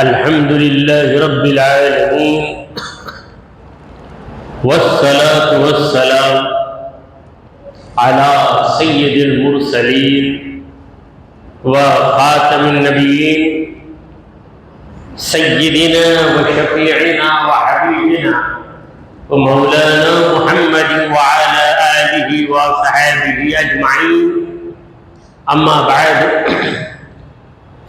الحمد لله رب العالمين والصلاة والسلام على سيد المرسلين وخاتم النبيين سيدنا وشفيعنا وحبيبنا ومولانا محمد وعلى آله وصحبه أجمعين. أما بعد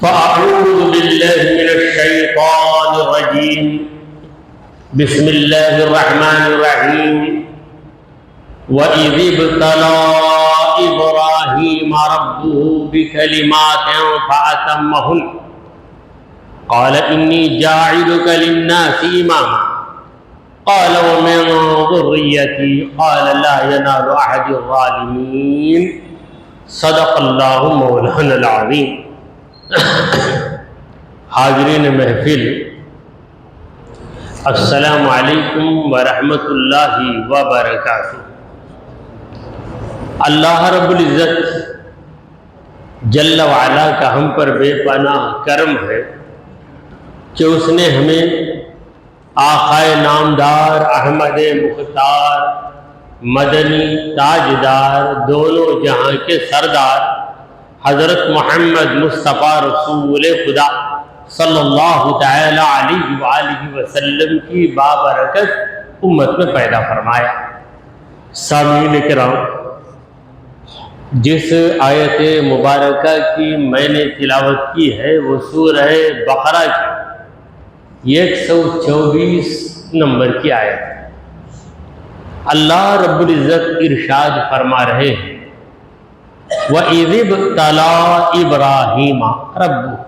فأعوذ بالله من الشيطان الرجيم. بسم الله الرحمن الرحيم. وَإِذِ ابْتَلَىٰ إِبْرَاهِيمَ رَبُّهُ بِكَلِمَاتٍ فَأَتَمَّهُنَّ قَالَ إِنِّي جَاعِلُكَ لِلنَّاسِ إِمَامًا قَالَ وَمِن ذُرِّيَّتِي قَالَ لَا يَنَالُ عَهْدِي الظَّالِمِينَ. صدق اللہ مولانا العظیم. حاضرین محفل، السلام علیکم ورحمۃ اللہ وبرکاتہ. اللہ رب العزت جل وعلا کا ہم پر بے پناہ کرم ہے کہ اس نے ہمیں آقائے نامدار احمد مختار مدنی تاجدار دونوں جہاں کے سردار حضرت محمد مصطفیٰ رسول خدا صلی اللہ تعالی علیہ وآلہ وسلم کی بابرکت امت میں پیدا فرمایا. سامعین کرام، جس آیت مبارکہ کی میں نے تلاوت کی ہے وہ سورہ بقرہ کی 124 نمبر کی آیت. اللہ رب العزت ارشاد فرما رہے ہیں وَإِذِ ابْتَلَىٰ إِبْرَاهِيمَ رَبُّهُ.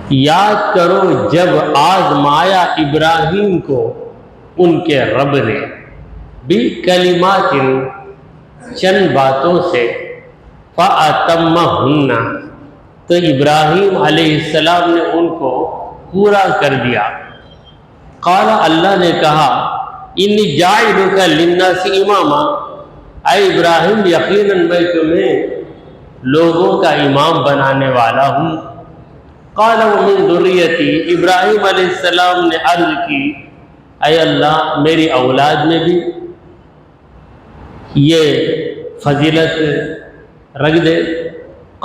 یاد کرو جب آزمایا ابراہیم کو ان کے رب نے بِكَلِمَاتٍ چند باتوں سے فَأَتَمَّهُنَّ تو ابراہیم علیہ السلام نے ان کو پورا کر دیا. قال اللہ نے کہا انی جاعلک للناس اماما، اے ابراہیم یقیناً میں تمہیں لوگوں کا امام بنانے والا ہوں. قال ومن ذریتی، ابراہیم علیہ السلام نے عرض کی اے اللہ میری اولاد میں بھی یہ فضیلت رکھ دے.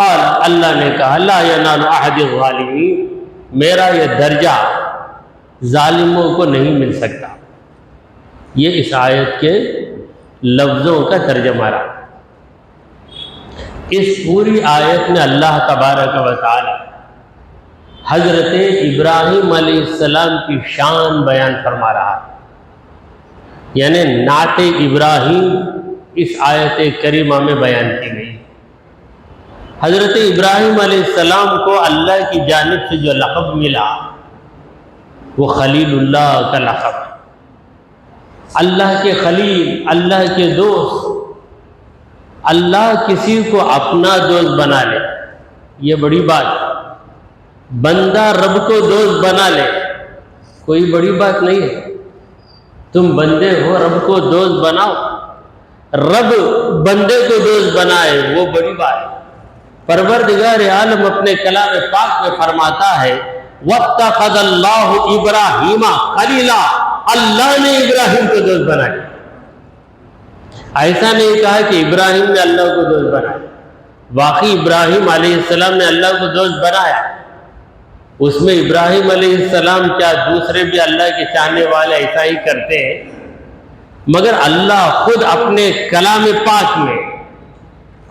قال اللہ نے کہا لا ینال عہد الظالمین، میرا یہ درجہ ظالموں کو نہیں مل سکتا. یہ اس آیت کے لفظوں کا ترجمہ رہا. اس پوری آیت میں اللہ تبارک و تعالی حضرت ابراہیم علیہ السلام کی شان بیان فرما رہا ہے. یعنی نعت ابراہیم اس آیت کریمہ میں بیان کی گئی. حضرت ابراہیم علیہ السلام کو اللہ کی جانب سے جو لقب ملا وہ خلیل اللہ کا لقب ہے. اللہ کے خلیل، اللہ کے دوست. اللہ کسی کو اپنا دوست بنا لے یہ بڑی بات. بندہ رب کو دوست بنا لے کوئی بڑی بات نہیں ہے. تم بندے ہو، رب کو دوست بناؤ. رب بندے کو دوست بنائے وہ بڑی بات ہے. پروردگار عالم اپنے کلام پاک میں فرماتا ہے وَاتَّخَذَ اللَّهُ إِبْرَاهِيمَ خَلِيلًا، اللہ نے ابراہیم کو دوست بنایا. ایسا نہیں کہا کہ ابراہیم نے اللہ کو دوست بنایا. واقعی ابراہیم علیہ السلام نے اللہ کو دوست بنایا. اس میں ابراہیم علیہ السلام کیا دوسرے بھی اللہ کے چاہنے والے ایسا ہی کرتے ہیں. مگر اللہ خود اپنے کلام پاک میں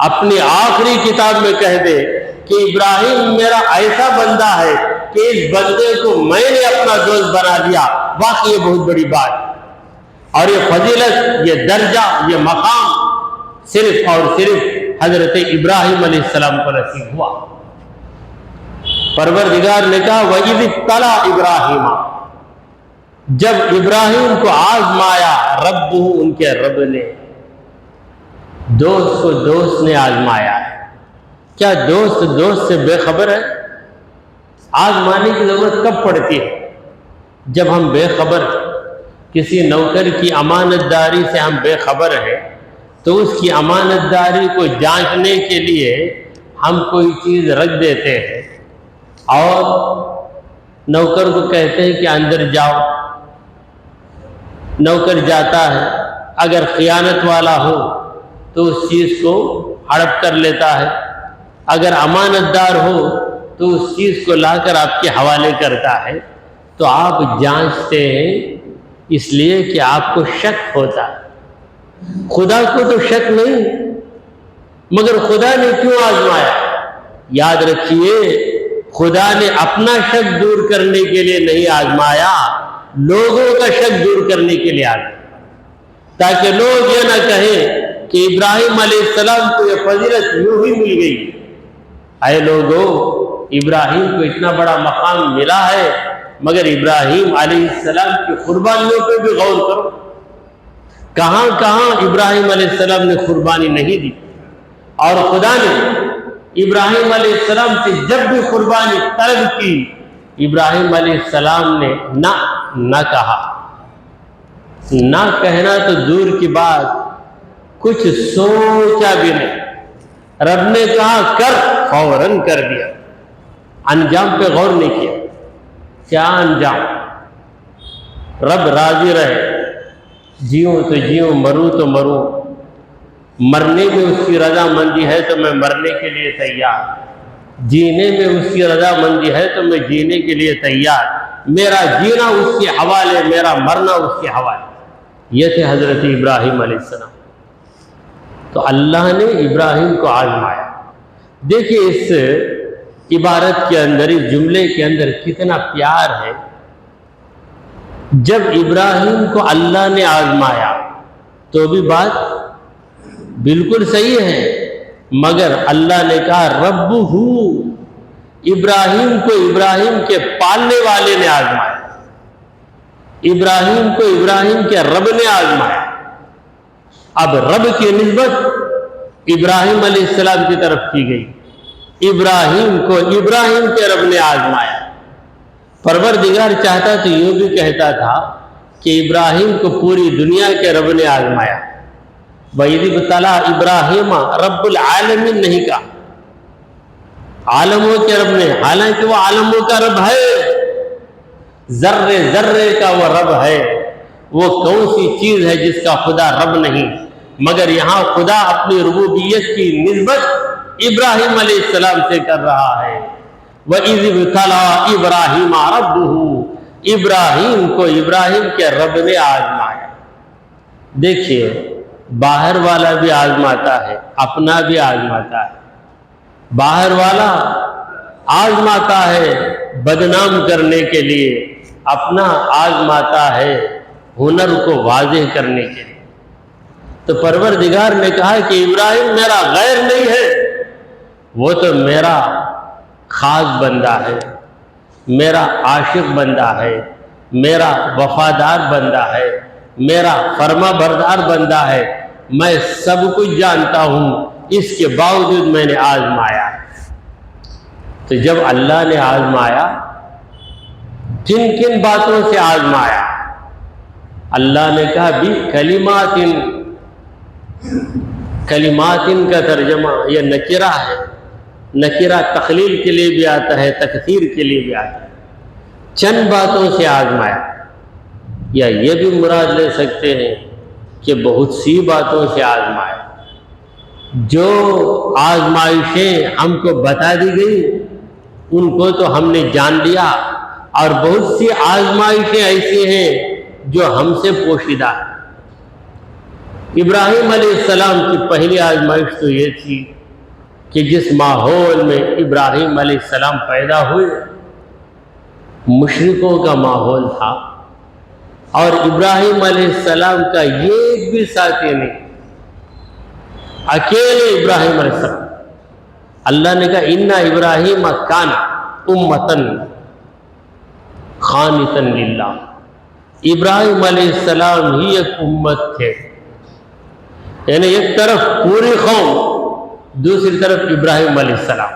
اپنی آخری کتاب میں کہہ دے کہ ابراہیم میرا ایسا بندہ ہے کہ اس بندے کو میں نے اپنا دوست بنا دیا. واقعی یہ بہت بڑی بات. اور یہ فضیلت، یہ درجہ، یہ مقام صرف اور صرف حضرت ابراہیم علیہ السلام کو نصیب ہوا. پروردگار نے کہا وَإِذِ ابْتَلَىٰ إِبْرَاهِيمَ، جب ابراہیم کو آزمایا ربہ ان کے رب نے. دوست کو دوست نے آزمایا. کیا دوست سے بے خبر ہے؟ آزمانے کی ضرورت کب پڑتی ہے؟ جب ہم بے خبر. کسی نوکر کی امانت داری سے ہم بے خبر ہیں تو اس کی امانت داری کو جانچنے کے لیے ہم کوئی چیز رکھ دیتے ہیں اور نوکر کو کہتے ہیں کہ اندر جاؤ، نوکر جاتا ہے، اگر خیانت والا ہو تو اس چیز کو ہڑپ کر لیتا ہے، اگر امانت دار ہو تو اس چیز کو لا کر آپ کے حوالے کرتا ہے۔ تو آپ جانچتے ہیں اس لیے کہ آپ کو شک ہوتا ہے۔ خدا کو تو شک نہیں، مگر خدا نے کیوں آزمایا؟ یاد رکھیے، خدا نے اپنا شک دور کرنے کے لیے نہیں آزمایا، لوگوں کا شک دور کرنے کے لیے آزمایا، تاکہ لوگ یہ نہ کہیں کہ ابراہیم علیہ السلام کو یہ فضیلت یوں ہی مل گئی۔ اے لوگوں، ابراہیم کو اتنا بڑا مقام ملا ہے، مگر ابراہیم علیہ السلام کی قربانیوں پہ بھی غور کرو۔ کہاں کہاں ابراہیم علیہ السلام نے قربانی نہیں دی، اور خدا نے ابراہیم علیہ السلام سے جب بھی قربانی طلب کی، ابراہیم علیہ السلام نے نہ کہا۔ نہ کہنا تو دور کی بات، کچھ سوچا بھی نہیں۔ رب نے کہا کر، فوراً کر دیا، انجام پہ غور نہیں کیا۔ کیا انجام؟ رب راضی رہے، جیوں تو جیوں، مروں تو مروں، مرنے میں اس کی رضا مندی ہے تو میں مرنے کے لیے تیار، جینے میں اس کی رضا مندی ہے تو میں جینے کے لیے تیار، میرا جینا اس کے حوالے، میرا مرنا اس کے حوالے۔ یہ تھے حضرت ابراہیم علیہ السلام۔ تو اللہ نے ابراہیم کو آزمایا۔ دیکھیے اس عبارت کے اندر، اس جملے کے اندر کتنا پیار ہے۔ جب ابراہیم کو اللہ نے آزمایا تو بھی بات بالکل صحیح ہے، مگر اللہ نے کہا ربہ، ابراہیم کو ابراہیم کے پالنے والے نے آزمایا، ابراہیم کو ابراہیم کے رب نے آزمایا۔ اب رب کی نسبت ابراہیم علیہ السلام کی طرف کی گئی، ابراہیم کو ابراہیم کے رب نے آزمایا۔ پروردگار چاہتا تو یوں بھی کہتا تھا کہ ابراہیم کو پوری دنیا کے رب نے آزمایا۔ وَإِذِ ابْتَلَىٰ إِبْرَاهِيمَ رب العالمین نہیں کہا، عالموں کے رب نے، حالانکہ وہ عالموں کا رب ہے، ذرے ذرے کا وہ رب ہے۔ وہ کون سی چیز ہے جس کا خدا رب نہیں؟ مگر یہاں خدا اپنی ربوبیت کی نسبت ابراہیم علیہ السلام سے کر رہا ہے۔ وَإِذِ ابْتَلَىٰ إِبْرَاهِيمَ رَبُّهُ، ابراہیم کو ابراہیم کے رب نے آزمایا۔ دیکھیے، باہر والا بھی آزماتا ہے، اپنا بھی آزماتا ہے۔ باہر والا آزماتا ہے بدنام کرنے کے لیے، اپنا آزماتا ہے ہنر کو واضح کرنے کے لیے۔ تو پروردگار نے کہا کہ ابراہیم میرا غیر نہیں ہے، وہ تو میرا خاص بندہ ہے، میرا عاشق بندہ ہے، میرا وفادار بندہ ہے، میرا فرما بردار بندہ ہے، میں سب کچھ جانتا ہوں، اس کے باوجود میں نے آزمایا۔ تو جب اللہ نے آزمایا، کن کن باتوں سے آزمایا؟ اللہ نے کہا بھی کلمات کا ترجمہ یہ نکرہ ہے۔ نکرہ تقلیل کے لیے بھی آتا ہے، تکثیر کے لیے بھی آتا ہے۔ چند باتوں سے آزمایا، یا یہ بھی مراد لے سکتے ہیں کہ بہت سی باتوں سے آزمایا۔ جو آزمائشیں ہم کو بتا دی گئی ان کو تو ہم نے جان لیا، اور بہت سی آزمائشیں ایسی ہیں جو ہم سے پوشیدہ ہیں۔ ابراہیم علیہ السلام کی پہلی آزمائش تو یہ تھی کہ جس ماحول میں ابراہیم علیہ السلام پیدا ہوئے، مشرکوں کا ماحول تھا، اور ابراہیم علیہ السلام کا ایک بھی ساتھی نہیں، اکیلے ابراہیم علیہ السلام۔ اللہ نے کہا اِنَّ ابراہیم کان امتن قانتا للہ، ابراہیم علیہ السلام ہی ایک امت تھے، یعنی ایک طرف پوری قوم، دوسری طرف ابراہیم علیہ السلام،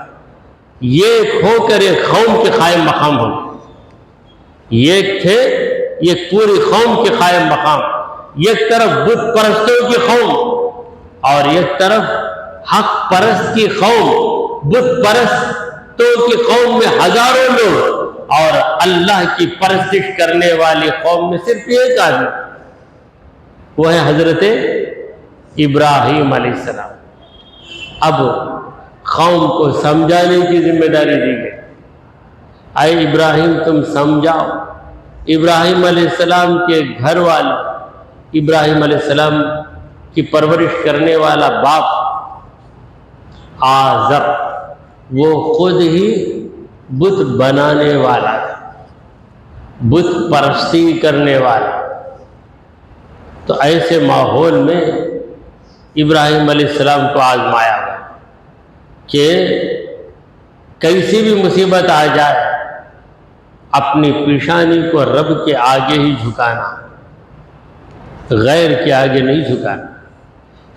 یہ ہو کر ایک قوم کے قائم مقام ہو۔ ایک تھے، یہ پوری قوم کے قائم مقام، ایک طرف بت پرستوں کی قوم اور ایک طرف حق پرست کی قوم۔ بت پرست تو ان کی قوم میں ہزاروں لوگ اور اللہ کی پرستش کرنے والی قوم میں صرف ایک آدمی، وہ ہے حضرت ابراہیم علیہ السلام۔ اب قوم کو سمجھانے کی ذمہ داری دی گئی، اے ابراہیم تم سمجھاؤ۔ ابراہیم علیہ السلام کے گھر والے، ابراہیم علیہ السلام کی پرورش کرنے والا باپ آزر، وہ خود ہی بت بنانے والا تھا، بت پرستی کرنے والا۔ تو ایسے ماحول میں ابراہیم علیہ السلام کو آزمایا گیا کہ کیسی بھی مصیبت آ جائے اپنی پیشانی کو رب کے آگے ہی جھکانا، غیر کے آگے نہیں جھکانا۔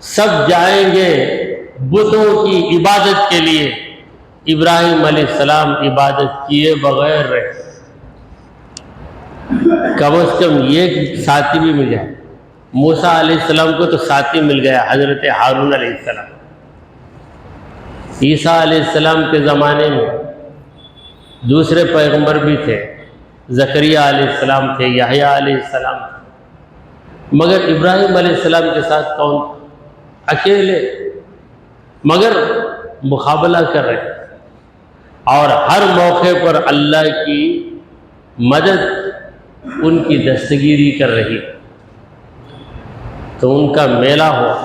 سب جائیں گے بتوں کی عبادت کے لیے، ابراہیم علیہ السلام عبادت کیے بغیر رہے۔ کم از کم یہ ساتھی بھی مل جائے۔ موسیٰ علیہ السلام کو تو ساتھی مل گیا، حضرت ہارون علیہ السلام۔ عیسیٰ علیہ السلام کے زمانے میں دوسرے پیغمبر بھی تھے، زکریا علیہ السلام تھے، یحییٰ علیہ السلام تھے، مگر ابراہیم علیہ السلام کے ساتھ کون؟ اکیلے، مگر مقابلہ کر رہے اور ہر موقع پر اللہ کی مدد ان کی دستگیری کر رہی۔ تو ان کا میلہ ہوا۔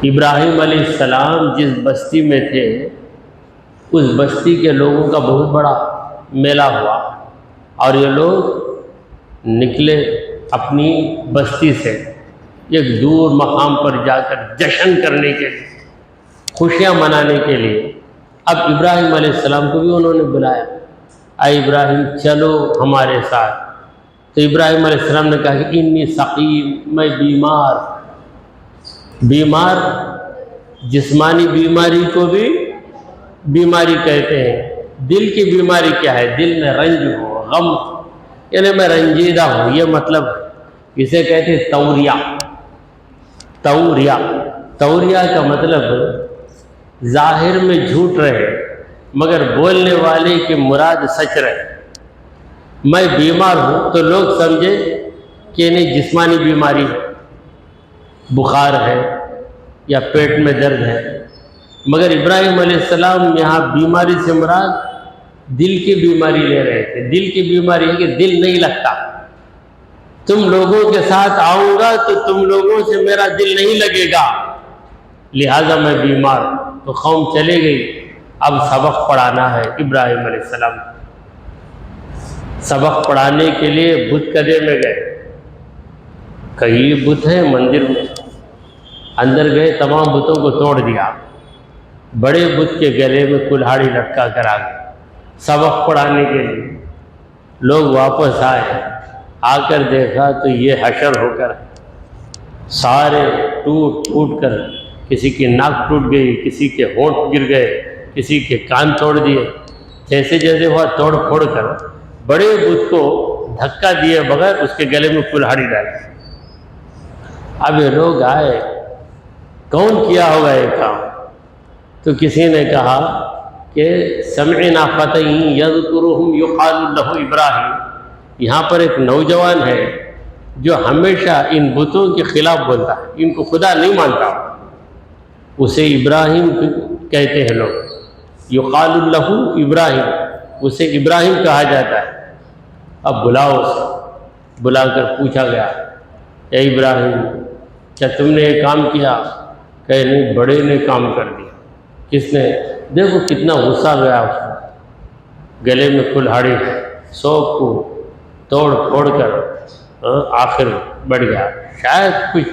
ابراہیم علیہ السلام جس بستی میں تھے اس بستی کے لوگوں کا بہت بڑا میلہ ہوا، اور یہ لوگ نکلے اپنی بستی سے ایک دور مقام پر جا کر جشن کرنے کے لیے، خوشیاں منانے کے لیے۔ اب ابراہیم علیہ السلام کو بھی انہوں نے بلایا، اے ابراہیم چلو ہمارے ساتھ۔ تو ابراہیم علیہ السلام نے کہا کہ انی سقیم، میں بیمار، جسمانی بیماری کو بھی بیماری کہتے ہیں۔ دل کی بیماری کیا ہے؟ دل میں رنج ہو، غم، یعنی میں رنجیدہ ہوں، یہ مطلب اسے کہتے ہیں توریہ کا مطلب ظاہر میں جھوٹ رہے مگر بولنے والے کی مراد سچ رہے۔ میں بیمار ہوں تو لوگ سمجھے کہ نہیں جسمانی بیماری ہے، بخار ہے یا پیٹ میں درد ہے، مگر ابراہیم علیہ السلام یہاں بیماری سے مراد دل کی بیماری لے رہے تھے۔ دل کی بیماری ہے کہ دل نہیں لگتا، تم لوگوں کے ساتھ آؤں گا تو تم لوگوں سے میرا دل نہیں لگے گا، لہٰذا میں بیمار ہوں۔ تو قوم چلے گئی، اب سبق پڑھانا ہے ابراہیم علیہ السلام۔ سبق پڑھانے کے لیے بت کدے میں گئے، کئی بت ہیں مندر میں، اندر گئے تمام بتوں کو توڑ دیا، بڑے بت کے گلے میں کلہاڑی لٹکا کر آ گئے سبق پڑھانے کے لیے۔ لوگ واپس آئے، آ کر دیکھا تو یہ حشر ہو کر سارے ٹوٹ کر، کسی کی ناک ٹوٹ گئی، کسی کے ہونٹ گر گئے، کسی کے کان توڑ دیے، جیسے جیسے ہوا توڑ پھوڑ کر بڑے بت کو دھکا دیے بغیر اس کے گلے میں کلہاڑی ڈالی۔ اب یہ لوگ آئے، کون کیا ہوگا یہ کام؟ تو کسی نے کہا کہ سمعنا فتى يذكرهم يقال له ابراہیم، یہاں پر ایک نوجوان ہے جو ہمیشہ ان بتوں کے خلاف بولتا ہے، ان کو خدا نہیں مانتا، اسے ابراہیم کہتے ہیں لوگ، یقال له ابراہیم، اسے ابراہیم کہا جاتا ہے۔ اب بلاؤ اسے، بلا کر پوچھا گیا، اے ابراہیم کیا تم نے یہ کام کیا؟ کہ نہیں، بڑے نے کام کر دیا۔ کس نے؟ دیکھو کتنا غصہ گیا اس کو، گلے میں کلہاڑی، سوگ کو توڑ پھوڑ کر آخر بڑھ گیا۔ شاید کچھ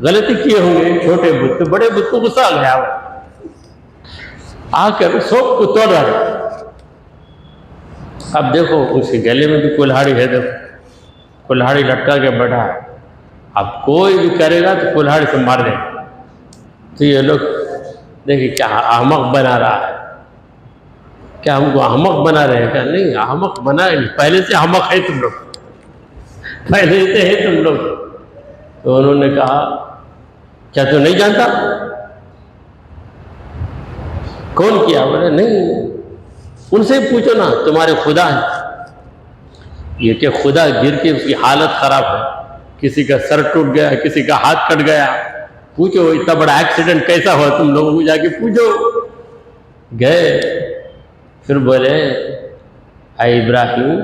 غلطی کیے ہوں گے چھوٹے بت، تو بڑے بت کو غصہ آ گیا، آ کر سوگ کو توڑ رہا۔ اب دیکھو اس کے گلے میں بھی کلہاڑی ہے، دیکھو کلہاڑی لٹکا کے بیٹھا ہے، اب کوئی بھی کرے گا تو کلہاڑی سے مار دے۔ تو یہ لوگ دیکھیں کیا احمق بنا رہا ہے، کیا ہم کو احمق بنا رہے ہیں؟ کہ نہیں، احمق بنا نہیں، پہلے سے احمق ہے تم لوگ، پہلے سے ہے تم لوگ۔ تو انہوں نے کہا کیا تو نہیں جانتا کون کیا؟ بولے نہیں، ان سے پوچھو نا، تمہارے خدا ہے۔ یہ کہ خدا گر کے اس کی حالت خراب ہے، کسی کا سر ٹوٹ گیا، کسی کا ہاتھ کٹ گیا، پوچھو اتنا بڑا ایکسیڈنٹ کیسا ہوا، تم لوگوں کو جا کے پوچھو۔ گئے، پھر بولے اے ابراہیم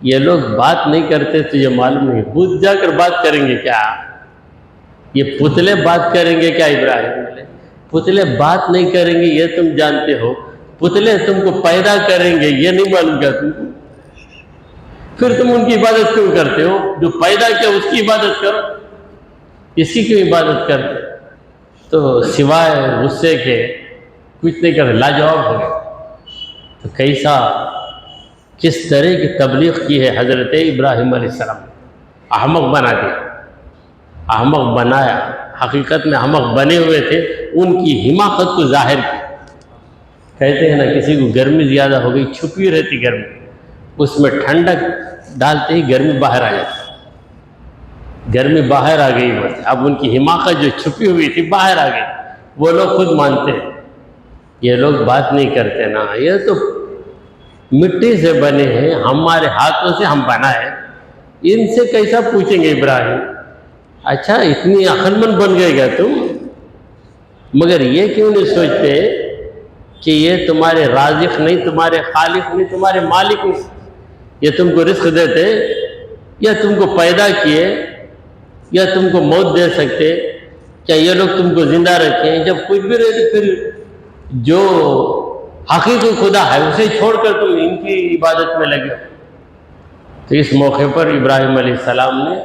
یہ لوگ بات نہیں کرتے تجھے معلوم نہیں، بت جا کر بات کریں گے کیا؟ یہ پتلے بات کریں گے کیا ابراہیم؟ بولے پتلے بات نہیں کریں گے یہ تم جانتے ہو، پتلے تم کو پیدا کریں گے یہ نہیں معلوم کیا تم کو؟ پھر تم ان کی عبادت کیوں کرتے ہو؟ جو پیدا کیا اس کی عبادت کرو، اسی کی عبادت کرتے؟ تو سوائے غصے کے کچھ نہیں کرتے، لاجواب ہو گئے۔ تو کیسا، کس طرح کی تبلیغ کی ہے حضرت ابراہیم علیہ السلام، احمق بنا دیا، احمق بنایا، حقیقت میں احمق بنے ہوئے تھے، ان کی حماقت کو ظاہر کی۔ کہتے ہیں نا کسی کو گرمی زیادہ ہو گئی، چھپی رہتی گرمی، اس میں ٹھنڈک ڈالتے ہی گرمی باہر آ جاتی، گرمی باہر آ گئی بس۔ اب ان کی حماقت جو چھپی ہوئی تھی باہر آ گئی، وہ لوگ خود مانتے ہیں یہ لوگ بات نہیں کرتے نا، یہ تو مٹی سے بنے ہیں، ہمارے ہاتھوں سے ہم بنائے، ان سے کیسا پوچھیں گے ابراہیم؟ اچھا اتنی عقل مند بن گئے گا تم؟ مگر یہ کیوں نہیں سوچتے کہ یہ تمہارے رازق نہیں، تمہارے خالق نہیں، تمہارے مالک نہیں، یہ تم کو رزق دیتے یا تم کو پیدا کیے یا تم کو موت دے سکتے؟ کیا یہ لوگ تم کو زندہ رکھیں؟ جب کچھ بھی رہتے پھر جو حقیقی خدا ہے اسے چھوڑ کر تم ان کی عبادت میں لگے۔ تو اس موقع پر ابراہیم علیہ السلام نے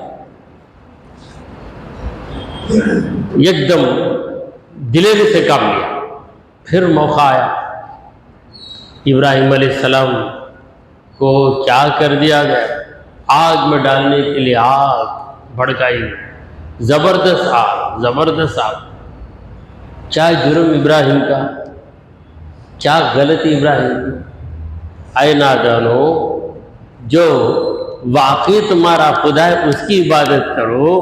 ایک دم دلیری سے کام لیا۔ پھر موقع آیا، ابراہیم علیہ السلام کو کیا کر دیا گیا؟ آگ میں ڈالنے کے لیے آگ بھڑکائی، زبردست آگ، زبردست آگ۔ کیا جرم ابراہیم کا، کیا غلطی ابراہیم کی؟ اے نادانو، جو واقعی تمہارا خدا ہے اس کی عبادت کرو،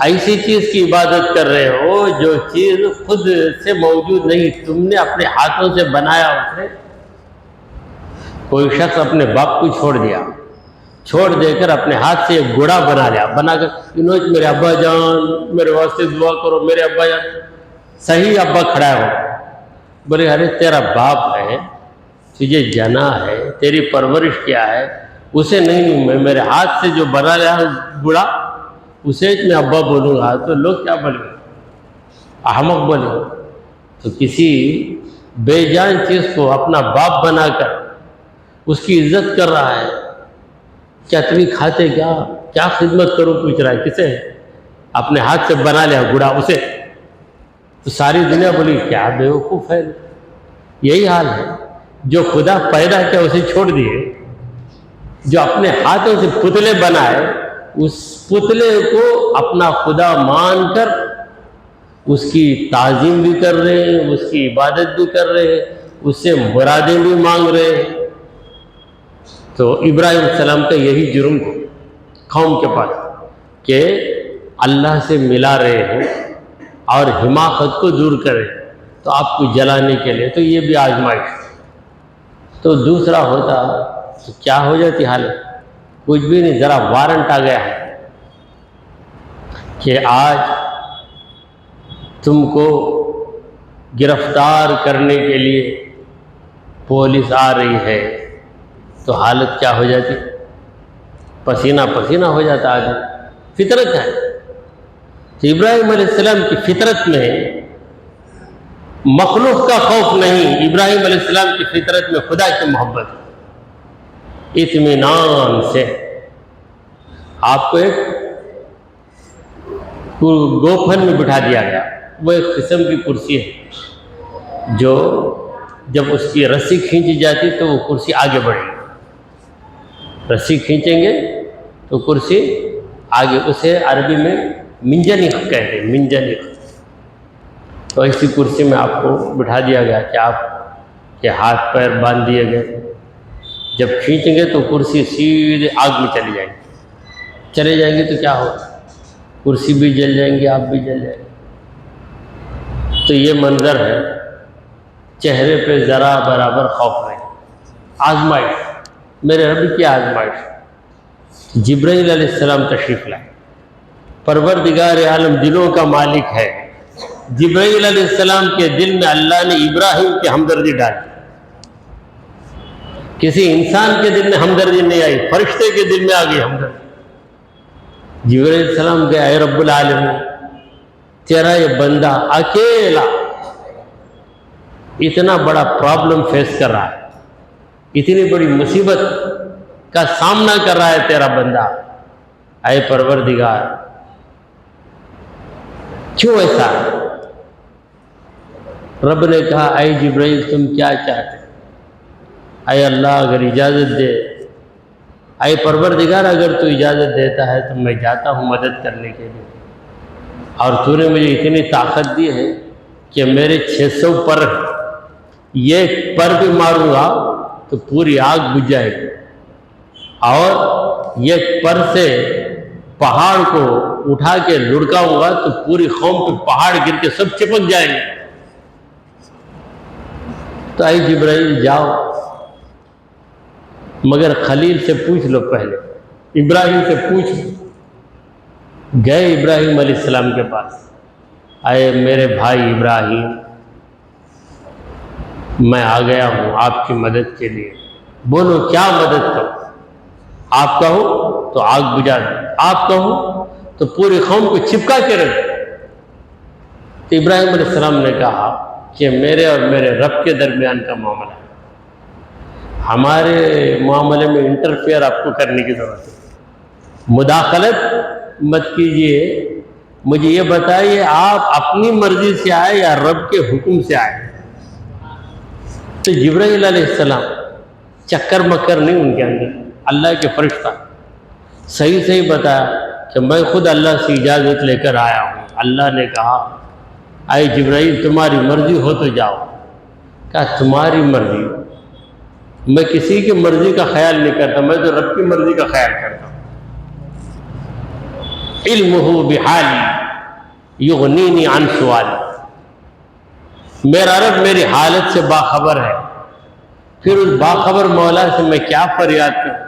ایسی چیز کی عبادت کر رہے ہو جو چیز خود سے موجود نہیں، تم نے اپنے ہاتھوں سے بنایا اسے۔ کوئی شخص اپنے باپ کو چھوڑ دے کر اپنے ہاتھ سے ایک گھوڑا بنا لیا، بنا کر انہوں میرے ابا جان میرے واسطے دعا کرو، میرے ابا جان، صحیح ابا کھڑا ہو، بولے ارے تیرا باپ ہے، تجھے جنا ہے، تیری پرورش کیا ہے، اسے نہیں، میں میرے ہاتھ سے جو بنا لیا گھوڑا اسے میں ابا بولوں گا تو لوگ کیا بولیں گے؟ احمق بولیں گے۔ تو کسی بے جان چیز کو اپنا باپ بنا کر اس کی عزت کر رہا ہے، کیا تمہیں کھاتے کیا خدمت کروں پوچھ رہا ہے کسے؟ اپنے ہاتھ سے بنا لیا گھوڑا اسے، تو ساری دنیا بولی کیا بیوقوف ہے۔ یہی حال ہے، جو خدا پیدا کیا اسے چھوڑ دیے، جو اپنے ہاتھوں سے پتلے بنائے اس پتلے کو اپنا خدا مان کر اس کی تعظیم بھی کر رہے ہیں، اس کی عبادت بھی کر رہے ہیں، اس سے مرادیں بھی مانگ رہے ہیں۔ تو ابراہیم علیہ السلام کا یہی جرم تھا قوم کے پاس کہ اللہ سے ملا رہے ہیں اور حماقت کو دور کرے تو آپ کو جلانے کے لیے، تو یہ بھی آزمائش۔ تو دوسرا ہوتا تو کیا ہو جاتی حالت؟ کچھ بھی نہیں، ذرا وارنٹ آ گیا ہے کہ آج تم کو گرفتار کرنے کے لیے پولیس آ رہی ہے، تو حالت کیا ہو جاتی؟ پسینہ پسینہ ہو جاتا آدمی، فطرت ہے۔ تو ابراہیم علیہ السلام کی فطرت میں مخلوق کا خوف نہیں، ابراہیم علیہ السلام کی فطرت میں خدا کی محبت، اطمینان سے۔ آپ کو ایک گوفن میں بٹھا دیا گیا، وہ ایک قسم کی کرسی ہے جو جب اس کی رسی کھینچی جاتی تو وہ کرسی آگے بڑھے گی، رسی کھینچیں گے تو کرسی آگے، اسے عربی میں منجنیق کہتے ہیں، منجنیق۔ تو ایسی کرسی میں آپ کو بٹھا دیا گیا کہ آپ کے ہاتھ پیر باندھ دیے گئے، جب کھینچیں گے تو کرسی سیدھے آگ میں چلے جائیں گے تو کیا ہوگا؟ کرسی بھی جل جائیں گے، آپ بھی جل جائیں گے۔ تو یہ منظر ہے چہرے پہ ذرا برابر خوف نہیں. آزمائش، میرے رب کی آزمائش. جبرائیل علیہ السلام تشریف لائے. پروردگار عالم دلوں کا مالک ہے. جبرائیل علیہ السلام کے دل میں اللہ نے ابراہیم کی ہمدردی ڈالی. کسی انسان کے دل میں ہمدردی نہیں آئی، فرشتے کے دل میں آ گئی ہمدردی. جبرائیل علیہ السلام کہے اے رب العالمین، تیرا یہ بندہ اکیلا اتنا بڑا پرابلم فیس کر رہا ہے، اتنی بڑی مصیبت کا سامنا کر رہا ہے تیرا بندہ. اے پروردگار کیوں ایسا؟ رب نے کہا اے جبرائیل تم کیا چاہتے؟ اے اللہ اگر اجازت دے، اے پروردگار اگر تو اجازت دیتا ہے تو میں جاتا ہوں مدد کرنے کے لیے. اور تو نے مجھے اتنی طاقت دی ہے کہ میرے 600 پر، یہ پر بھی ماروں گا تو پوری آگ بجھ جائے گی، اور یہ پر سے پہاڑ کو اٹھا کے لڑکاؤں گا تو پوری قوم پہ پہاڑ گر کے سب چپک جائیں گے. تو اے جبرائیل جاؤ، مگر خلیل سے پوچھ لو، پہلے ابراہیم سے پوچھ لو. گئے ابراہیم علیہ السلام کے پاس. اے میرے بھائی ابراہیم، میں آ گیا ہوں آپ کی مدد کے لیے. بولو کیا مدد کرو؟ آپ کہو تو آگ بجھا دو، آپ کہو تو پوری قوم کو چپکا کے رکھ دو. تو ابراہیم علیہ السلام نے کہا کہ میرے اور میرے رب کے درمیان کا معاملہ ہے، ہمارے معاملے میں انٹرفیئر آپ کو کرنے کی ضرورت ہے، مداخلت مت کیجئے. مجھے یہ بتائیے آپ اپنی مرضی سے آئے یا رب کے حکم سے آئے؟ تو جبرائیل علیہ السلام چکر مکر نہیں ان کے اندر، اللہ کے فرشتہ صحیح صحیح بتایا کہ میں خود اللہ سے اجازت لے کر آیا ہوں. اللہ نے کہا اے جبرائیل تمہاری مرضی ہو تو جاؤ. کہا تمہاری مرضی؟ میں کسی کی مرضی کا خیال نہیں کرتا، میں تو رب کی مرضی کا خیال کرتا ہوں. علمہ بحالی یغنینی عن سوالی، میرا رب میری حالت سے باخبر ہے، پھر اس باخبر مولا سے میں کیا فریاد کروں؟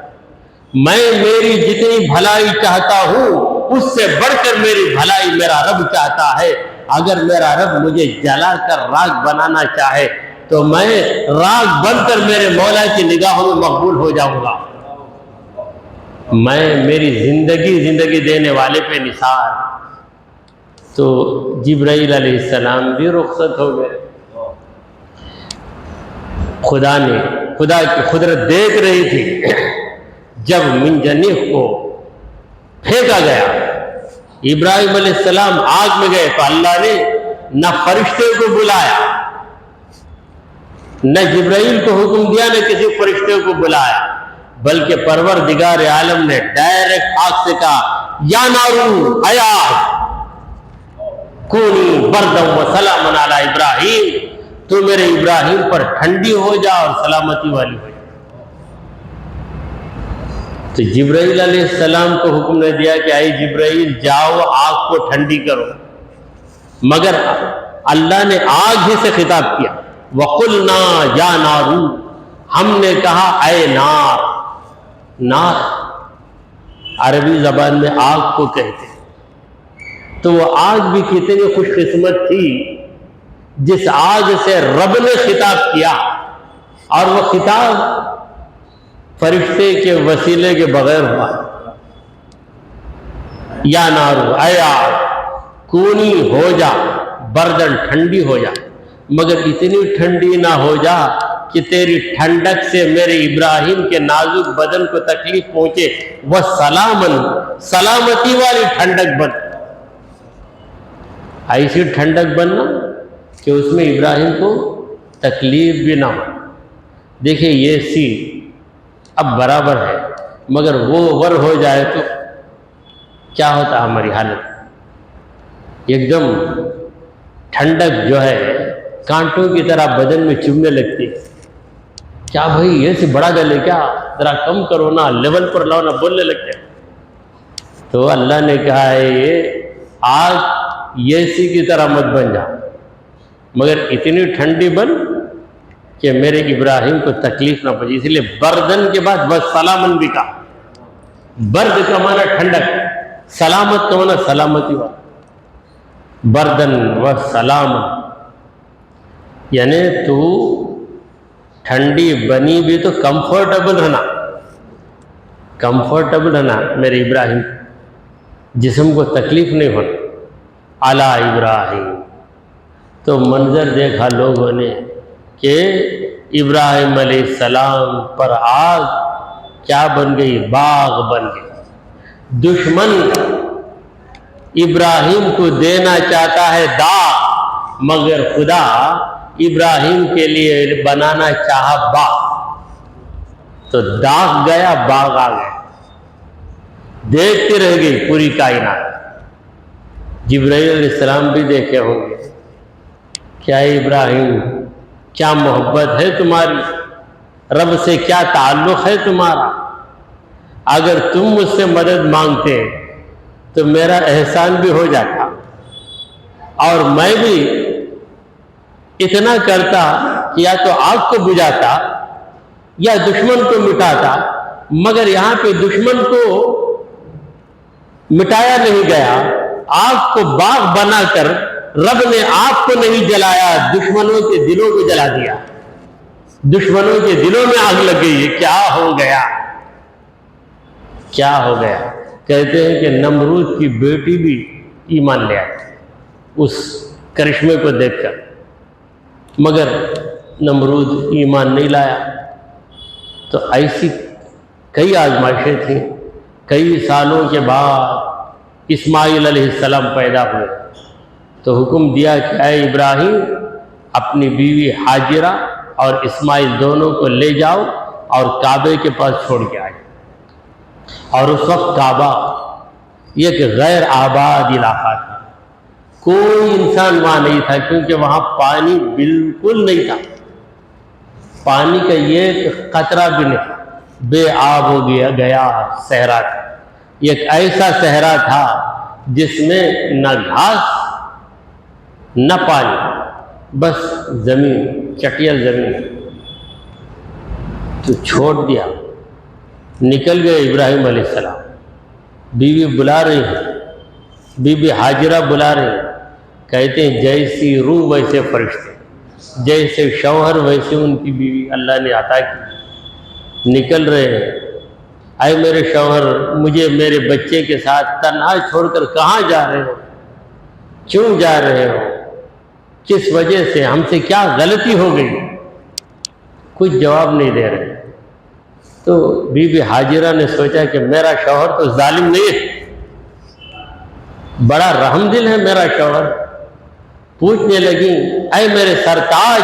میں میری جتنی بھلائی چاہتا ہوں اس سے بڑھ کر میری بھلائی میرا رب چاہتا ہے. اگر میرا رب مجھے جلا کر راکھ بنانا چاہے تو میں راکھ بن کر میرے مولا کی نگاہوں میں مقبول ہو جاؤں گا. میں میری زندگی دینے والے پہ نثار. تو جبرائیل علیہ السلام بھی رخصت ہو گئے. خدا کی قدرت دیکھ رہی تھی. جب منجنیق کو پھینکا گیا، ابراہیم علیہ السلام آگ میں گئے، تو اللہ نے نہ فرشتے کو بلایا، نہ جبرائیل کو حکم دیا، نہ کسی فرشتے کو بلایا، بلکہ پروردگار عالم نے ڈائریکٹ آگ سے کہا یا نارو اے آگ کونی بردم و سلام علی ابراہیم، تو میرے ابراہیم پر ٹھنڈی ہو جا اور سلامتی والی ہو جا. تو جبرائیل علیہ السلام کو حکم نے دیا کہ اے جبرائیل جاؤ آگ کو ٹھنڈی کرو، مگر اللہ نے آگ ہی سے خطاب کیا. وَقُلْنَا يَا نَارُ، ہم نے کہا اے نار. نار عربی زبان میں آگ کو کہتے ہیں. تو وہ آگ بھی کتنی خوش قسمت تھی جس آگ سے رب نے خطاب کیا، اور وہ خطاب فرشتے کے وسیلے کے بغیر ہوا. یا نارو اے آگ کونی ہو جا بردن، ٹھنڈی ہو جا، مگر اتنی ٹھنڈی نہ ہو جا کہ تیری ٹھنڈک سے میرے ابراہیم کے نازک بدن کو تکلیف پہنچے. وہ سلامتی والی ٹھنڈک بن، ایسی ٹھنڈک بننا کہ اس میں ابراہیم کو تکلیف بھی نہ ہو. دیکھیں یہ سی اب برابر ہے، مگر وہ ور ہو جائے تو کیا ہوتا ہماری حالت؟ ایک دم ٹھنڈک جو ہے کانٹوں کی طرح بدن میں چبھنے لگتی ہے. کیا بھائی یہ سے بڑا گلے کیا، ذرا کم کرو نا، لیول پر لاؤ نا، بولنے لگتے ہیں. تو اللہ نے کہا ہے یہ آگ یہ سی کی طرح مت بن جا، مگر اتنی ٹھنڈی بن کہ میرے ابراہیم کو تکلیف نہ پہنچے، اس لیے بردن کے بعد وسلامن بھی کہا۔ برد کا معنی ٹھنڈک، سلامت کا معنی سلامتی والا، بردن وسلامن، یعنی تو ٹھنڈی بنی بھی تو کمفرٹیبل رہنا، کمفرٹیبل رہنا میرے ابراہیم، جسم کو تکلیف نہیں ہونا۔ علی ابراہیم، تو منظر دیکھا لوگوں نے کہ ابراہیم علیہ السلام پر آگ کیا بن گئی؟ باغ بن گئی۔ دشمن ابراہیم کو دینا چاہتا ہے داغ، مگر خدا ابراہیم کے لیے بنانا چاہا باغ، تو داغ گیا، باغ آ گیا، دیکھتے رہ گئی پوری کائنات۔ جبرائیل علیہ السلام بھی دیکھے ہوں گے، کیا ابراہیم کیا محبت ہے تمہاری، رب سے کیا تعلق ہے تمہارا، اگر تم مجھ سے مدد مانگتے تو میرا احسان بھی ہو جاتا، اور میں بھی اتنا کرتا کہ یا تو آگ کو بجھاتا یا دشمن کو مٹاتا، مگر یہاں پہ دشمن کو مٹایا نہیں گیا، آگ کو باغ بنا کر رب نے آگ کو نہیں جلایا، دشمنوں کے دلوں کو جلا دیا، دشمنوں کے دلوں میں آگ لگ گئی۔ کیا ہو گیا؟ کیا ہو گیا؟ کہتے ہیں کہ نمرود کی بیٹی بھی ایمان لے آئی اس کرشمے کو دیکھ کر، مگر نمرود ایمان نہیں لایا۔ تو ایسی کئی آزمائشیں تھیں۔ کئی سالوں کے بعد اسماعیل علیہ السلام پیدا ہوئے، تو حکم دیا کہ اے ابراہیم اپنی بیوی حاجرہ اور اسماعیل دونوں کو لے جاؤ اور کعبے کے پاس چھوڑ کے آئے۔ اور اس وقت کعبہ یہ ایک غیر آباد علاقہ تھا، کوئی انسان وہاں نہیں تھا، کیونکہ وہاں پانی بالکل نہیں تھا، پانی کا یہ قطرہ بھی نہیں، بے آب ہو گیا صحرا تھا۔ یہ ایک ایسا صحرا تھا جس میں نہ گھاس نہ پانی، بس زمین، چٹیل زمین۔ تو چھوڑ دیا، نکل گئے ابراہیم علیہ السلام۔ بیوی بلا رہی ہے، بی بی حاجرہ بلا رہی ہے، کہتے ہیں جیسی روح ویسے فرشتے، جیسے شوہر ویسے ان کی بیوی اللہ نے عطا کی۔ نکل رہے ہیں، اے میرے شوہر مجھے میرے بچے کے ساتھ تنہا چھوڑ کر کہاں جا رہے ہو؟ کیوں جا رہے ہو؟ کس وجہ سے؟ ہم سے کیا غلطی ہو گئی؟ کچھ جواب نہیں دے رہے۔ تو بی بی حاجرہ نے سوچا کہ میرا شوہر تو ظالم نہیں ہے، بڑا رحم دل ہے میرا شوہر۔ پوچھنے لگی اے میرے سرتاج،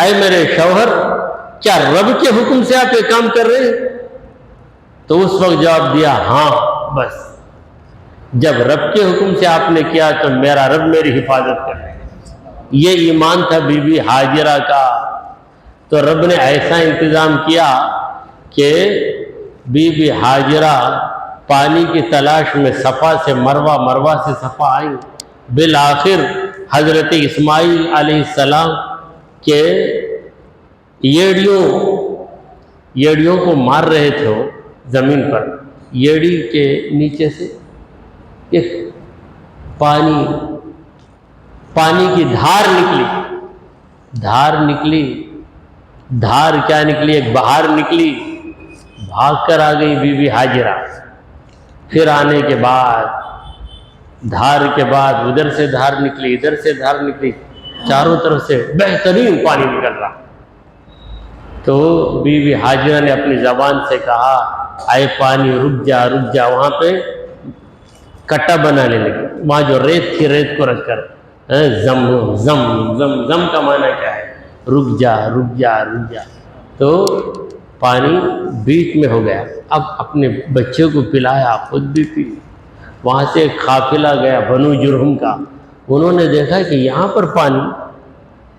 اے میرے شوہر، کیا رب کے حکم سے آپ یہ کام کر رہے ہیں؟ تو اس وقت جواب دیا ہاں، بس جب رب کے حکم سے آپ نے کیا تو میرا رب میری حفاظت کر رہے ہیں۔ یہ ایمان تھا بی بی حاجرہ کا۔ تو رب نے ایسا انتظام کیا کہ بی بی حاجرہ پانی کی تلاش میں صفا سے مروہ، مروہ سے صفا آئی، بالآخر حضرت اسماعیل علیہ السلام کے یڑیوں کو مار رہے تھے وہ زمین پر، یڑی کے نیچے سے ایک پانی کی دھار نکلی، دھار کیا نکلی؟ ایک بہار نکلی، بھاگ کر آ گئی بی بی حاجرہ۔ پھر آنے کے بعد دھار کے بعد ادھر سے دھار نکلی، ادھر سے دھار نکلی، چاروں طرف سے بہترین پانی نکل رہا۔ تو بی بی حاجرہ نے اپنی زبان سے کہا اے پانی رک جا رک جا، وہاں پہ کٹا بنانے لگے، وہاں جو ریت تھی ریت کو رکھ کر زم زم زم زم کا معنی کیا ہے؟ رک جا رک جا رک جا۔ تو پانی بیچ میں ہو گیا، اب اپنے بچے کو پلایا، خود بھی پی۔ وہاں سے ایک قافلہ گیا بنو جرہم کا، انہوں نے دیکھا کہ یہاں پر پانی،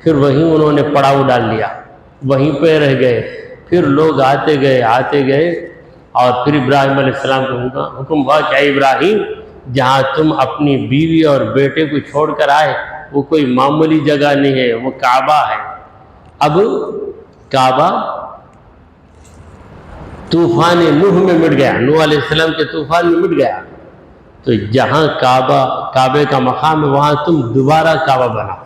پھر وہیں انہوں نے پڑاؤ ڈال لیا، وہیں پہ رہ گئے۔ پھر لوگ آتے گئے اور پھر ابراہیم علیہ السلام کو حکم ہوا کہ اے ابراہیم جہاں تم اپنی بیوی اور بیٹے کو چھوڑ کر آئے وہ کوئی معمولی جگہ نہیں ہے، وہ کعبہ ہے، اب کعبہ طوفان نوح میں مٹ گیا، نوح علیہ السلام کے طوفان میں مٹ گیا، تو جہاں کعبے کا مقام ہے وہاں تم دوبارہ کعبہ بناؤ۔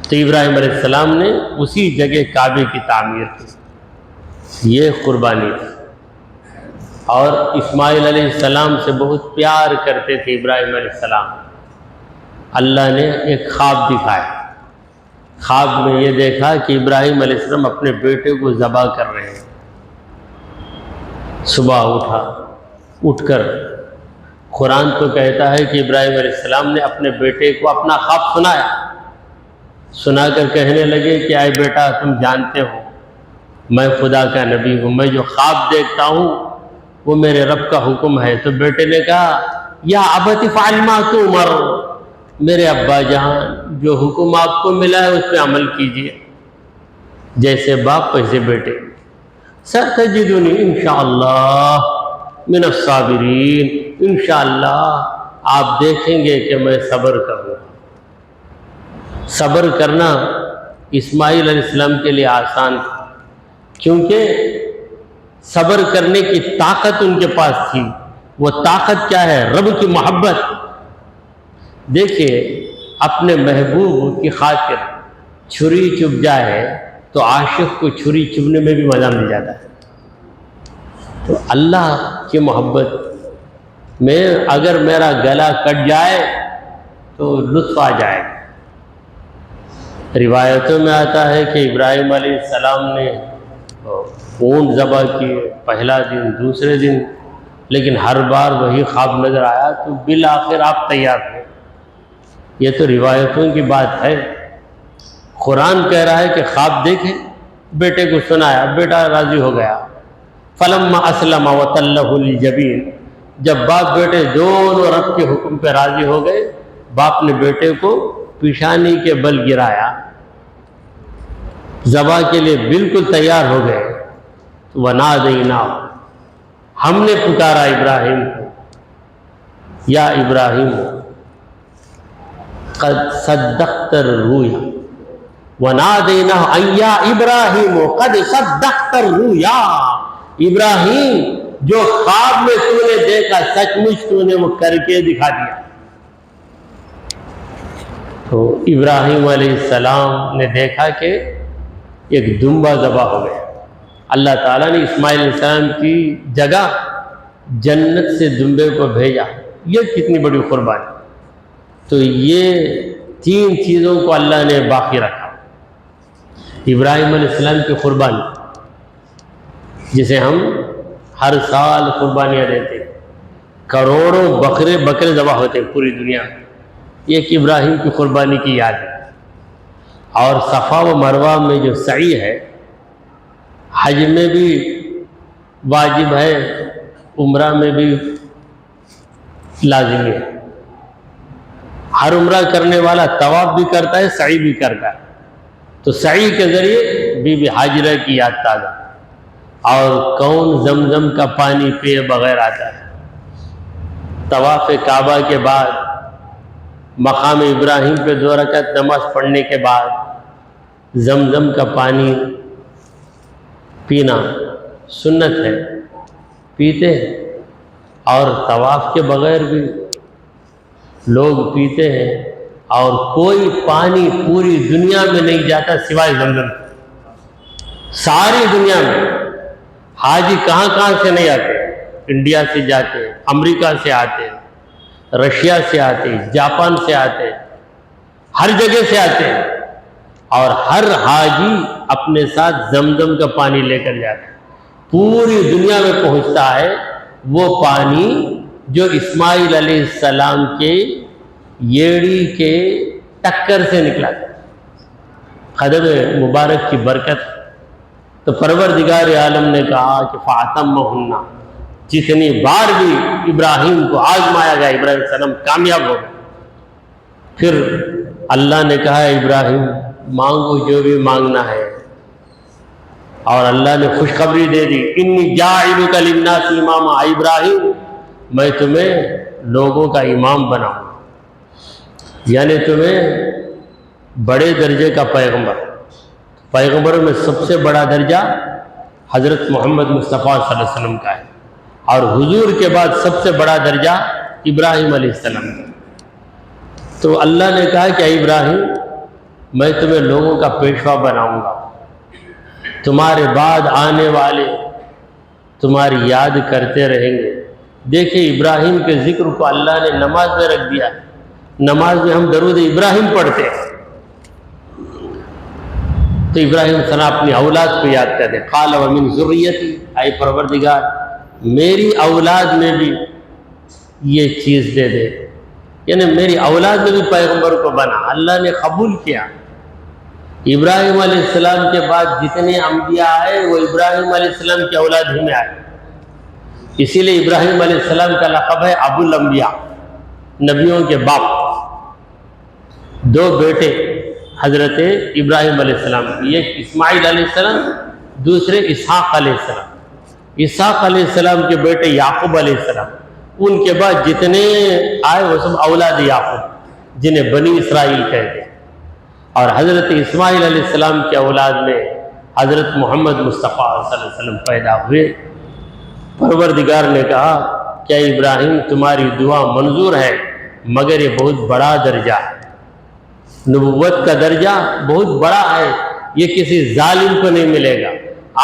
تو ابراہیم علیہ السلام نے اسی جگہ کعبے کی تعمیر کی، یہ قربانی تھی۔ اور اسماعیل علیہ السلام سے بہت پیار کرتے تھے ابراہیم علیہ السلام۔ اللہ نے ایک خواب دکھایا، خواب میں یہ دیکھا کہ ابراہیم علیہ السلام اپنے بیٹے کو ذبح کر رہے ہیں۔ صبح اٹھ کر قرآن تو کہتا ہے کہ ابراہیم علیہ السلام نے اپنے بیٹے کو اپنا خواب سنا کر کہنے لگے کہ اے بیٹا، تم جانتے ہو میں خدا کا نبی ہوں، میں جو خواب دیکھتا ہوں وہ میرے رب کا حکم ہے۔ تو بیٹے نے کہا یا ابت افعل ما تؤمر، میرے ابا جان جو حکم آپ کو ملا ہے اس پہ عمل کیجئے۔ جیسے باپ ویسے بیٹے۔ ستجدنی انشاءاللہ من الصابرین، انشاءاللہ آپ دیکھیں گے کہ میں صبر کروں گا۔ صبر کرنا اسماعیل علیہ السلام کے لیے آسان تھا، کیونکہ صبر کرنے کی طاقت ان کے پاس تھی۔ وہ طاقت کیا ہے؟ رب کی محبت۔ دیکھیے اپنے محبوب کی خاطر چھری چبھ جائے تو عاشق کو چھری چبھنے میں بھی مزہ مل جاتا ہے۔ تو اللہ کی محبت میں اگر میرا گلا کٹ جائے تو لطف آ جائے۔ روایتوں میں آتا ہے کہ ابراہیم علیہ السلام نے اونٹ ذبح کیے، پہلا دن، دوسرے دن، لیکن ہر بار وہی خواب نظر آیا، تو بالآخر آپ تیار ہوئے۔ یہ تو روایتوں کی بات ہے۔ قرآن کہہ رہا ہے کہ خواب دیکھے، بیٹے کو سنایا، بیٹا راضی ہو گیا۔ فلما اسلم وتلہ للجبین، جب باپ بیٹے دونوں رب کے حکم پہ راضی ہو گئے، باپ نے بیٹے کو پیشانی کے بل گرایا، ذبح کے لیے بالکل تیار ہو گئے۔ وَنَادَيْنَاهُ، ہم نے پکارا ابراہیم کو، یا ابراہیم قد صدقت الرؤیا، وَنَادَيْنَاهُ أَن يَا إِبْرَاهِيمُ قَدْ صَدَّقْتَ الرُّؤْيَا، ابراہیم جو خواب میں تو نے دیکھا سچ مچ تو نے وہ کر کے دکھا دیا۔ تو ابراہیم علیہ السلام نے دیکھا کہ ایک دمبا ذبح ہو گیا۔ اللہ تعالیٰ نے اسماعیل علیہ السلام کی جگہ جنت سے دمبے کو بھیجا۔ یہ کتنی بڑی قربانی۔ تو یہ تین چیزوں کو اللہ نے باقی رکھا۔ ابراہیم علیہ السلام کی قربانی، جسے ہم ہر سال قربانیاں دیتے ہیں، کروڑوں بکرے ذبح ہوتے ہیں پوری دنیا میں، یہ ایک ابراہیم کی قربانی کی یاد ہے۔ اور صفا و مروہ میں جو سعی ہے، حج میں بھی واجب ہے، عمرہ میں بھی لازمی ہے۔ ہر عمرہ کرنے والا طواف بھی کرتا ہے، سعی بھی کرتا ہے۔ تو سعی کے ذریعے بی بی ہاجرہ کی یاد تازہ۔ اور کون زمزم کا پانی پیے بغیر آتا ہے؟ طواف کعبہ کے بعد مقام ابراہیم پہ 2 رکعت نماز پڑھنے کے بعد زمزم کا پانی پینا سنت ہے، پیتے ہیں۔ اور طواف کے بغیر بھی لوگ پیتے ہیں۔ اور کوئی پانی پوری دنیا میں نہیں جاتا سوائے زمزم، ساری دنیا میں۔ حاجی کہاں سے نہیں آتے، انڈیا سے جاتے، امریکہ سے آتے، رشیا سے آتے، جاپان سے آتے، ہر جگہ سے آتے، اور ہر حاجی اپنے ساتھ زمزم کا پانی لے کر جاتا ہے۔ پوری دنیا میں پہنچتا ہے وہ پانی جو اسماعیل علیہ السلام کے ییڑی کے ٹکر سے نکلا تھا۔ قدم مبارک کی برکت۔ تو پروردگار عالم نے کہا کہ فَأَتَمَّهُنَّ، جتنی بار بھی ابراہیم کو آزمایا گیا، ابراہیم علیہ السلام کامیاب ہو گئے۔ پھر اللہ نے کہا ابراہیم مانگو جو بھی مانگنا ہے، اور اللہ نے خوشخبری دے دی، انی جاعلک للناس اماما، ابراہیم میں تمہیں لوگوں کا امام بناؤں، یعنی تمہیں بڑے درجے کا پیغمبر۔ پیغمبروں میں سب سے بڑا درجہ حضرت محمد مصطفیٰ صلی اللہ علیہ وسلم کا ہے، اور حضور کے بعد سب سے بڑا درجہ ابراہیم علیہ السلام کا۔ تو اللہ نے کہا کہ اے ابراہیم، میں تمہیں لوگوں کا پیشوا بناؤں گا، تمہارے بعد آنے والے تمہاری یاد کرتے رہیں گے۔ دیکھیں ابراہیم کے ذکر کو اللہ نے نماز میں رکھ دیا، نماز میں ہم درود ابراہیم پڑھتے ہیں، تو ابراہیم صلی اللہ علیہ وسلم اپنی اولاد کو یاد کرتے، قال ومن ذریتی، اے پروردگار میری اولاد میں بھی یہ چیز دے دے، یعنی میری اولاد میں بھی پیغمبر کو بنا۔ اللہ نے قبول کیا۔ ابراہیم علیہ السلام کے بعد جتنے انبیاء آئے وہ ابراہیم علیہ السلام کی اولاد ہی میں آئے، اسی لیے ابراہیم علیہ السلام کا لقب ہے ابو الانبیاء، نبیوں کے باپ۔ دو بیٹے حضرت ابراہیم علیہ السلام، ایک اسماعیل علیہ السلام، دوسرے اسحاق علیہ السلام۔ اسحاق علیہ السلام کے بیٹے یعقوب علیہ السلام، ان کے بعد جتنے آئے وہ سب اولاد یعقوب، جنہیں بنی اسرائیل کہتے ہیں۔ اور حضرت اسماعیل علیہ السلام کے اولاد میں حضرت محمد مصطفیٰ صلی اللہ علیہ وسلم پیدا ہوئے۔ پروردگار نے کہا کہ ابراہیم تمہاری دعا منظور ہے، مگر یہ بہت بڑا درجہ ہے، نبوت کا درجہ بہت بڑا ہے، یہ کسی ظالم کو نہیں ملے گا،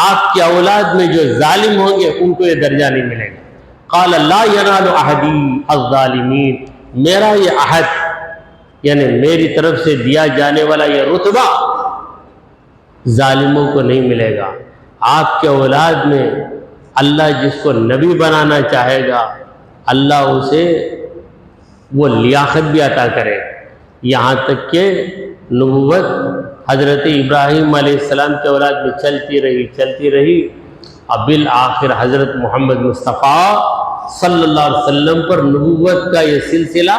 آپ کی اولاد میں جو ظالم ہوں گے ان کو یہ درجہ نہیں ملے گا۔ قال لا ینال عہدی الظالمین، میرا یہ عہد یعنی میری طرف سے دیا جانے والا یہ رتبہ ظالموں کو نہیں ملے گا۔ آپ کے اولاد میں اللہ جس کو نبی بنانا چاہے گا اللہ اسے وہ لیاقت بھی عطا کرے، یہاں تک کہ نبوت حضرت ابراہیم علیہ السلام کے اولاد میں چلتی رہی، اب بالآخر حضرت محمد مصطفیٰ صلی اللہ علیہ وسلم پر نبوت کا یہ سلسلہ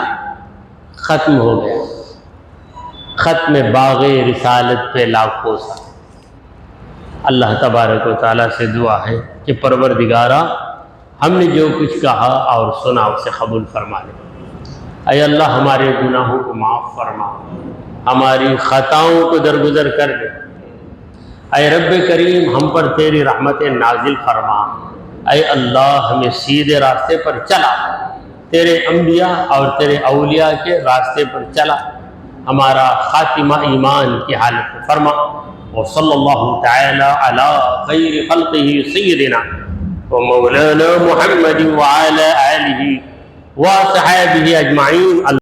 ختم ہو گیا۔ ختم باغ رسالت پہ لاکھوں سال۔ اللہ تبارک و تعالیٰ سے دعا ہے کہ پروردگارا ہم نے جو کچھ کہا اور سنا اسے قبول فرما لے۔ اے اللہ ہمارے گناہوں کو معاف فرما، ہماری خطاؤں کو درگزر کر دے۔ اے رب کریم ہم پر تیری رحمتیں نازل فرما۔ اے اللہ ہمیں سیدھے راستے پر چلا، تیرے انبیاء اور تیرے اولیاء کے راستے پر چلا، ہمارا خاتمہ ایمان کی حالت میں فرما۔ وصلی اللہ تعالی علی خیر خلقہ سیدنا ومولانا محمد وعلی آلہ وصحبہ اجمعین۔